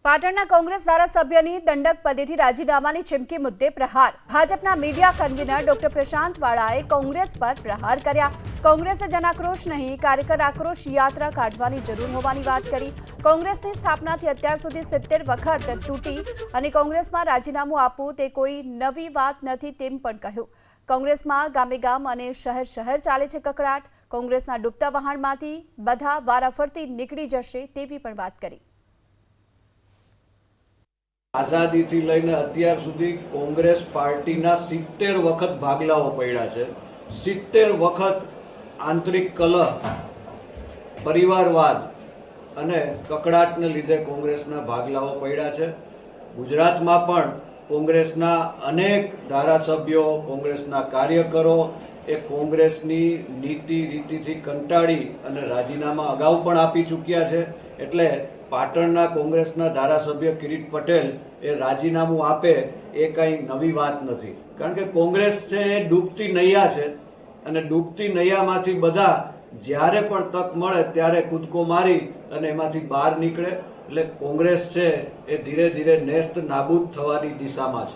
પાટણના કોંગ્રેસ ધારાસભ્યની દંડક પદેથી રાજીનામાની ચીમકી મુદ્દે પ્રહાર। ભાજપના મીડિયા કન્વીનર ડોક્ટર પ્રશાંત વાળાએ કોંગ્રેસ પર પ્રહાર કર્યા। કોંગ્રેસે જનાક્રોશ નહીં, કાર્યકર આક્રોશ યાત્રા કાઢવાની જરૂર હોવાની વાત કરી। કોંગ્રેસની સ્થાપનાથી અત્યાર સુધી 70 વખત તૂટી અને કોંગ્રેસમાં રાજીનામું આપવું તે કોઈ નવી વાત નથી તેમ પણ કહ્યું। કોંગ્રેસમાં ગામે ગામ અને શહેર શહેર ચાલે છે કકળાટ। કોંગ્રેસના ડૂબતા વહાણમાંથી બધા વારાફરતી નીકળી જશે તેવી પણ વાત કરી। આઝાદીથી લઈને અત્યાર સુધી કોંગ્રેસ પાર્ટીના 70 વખત ભાગલાઓ પડ્યા છે। 70 વખત આંતરિક કલહ, પરિવારવાદ અને કકડાટને લીધે કોંગ્રેસના ભાગલાઓ પડ્યા છે। ગુજરાતમાં પણ કોંગ્રેસના અનેક ધારાસભ્યો, કોંગ્રેસના કાર્યકરો એ કોંગ્રેસની નીતિ રીતિથી કંટાળી અને રાજીનામા અગાઉ પણ આપી ચૂક્યા છે। એટલે પાટણના કોંગ્રેસના ધારાસભ્ય કિરીટ પટેલ એ રાજીનામું આપે એ કંઈ નવી વાત નથી, કારણ કે કોંગ્રેસ છે એ ડૂબતી નૈયા છે અને ડૂબતી નૈયામાંથી બધા જ્યારે પણ તક મળે ત્યારે કૂદકો મારી અને એમાંથી બહાર નીકળે। એટલે કોંગ્રેસ છે એ ધીરે ધીરે નેસ્ત નાબૂદ થવાની દિશામાં છે।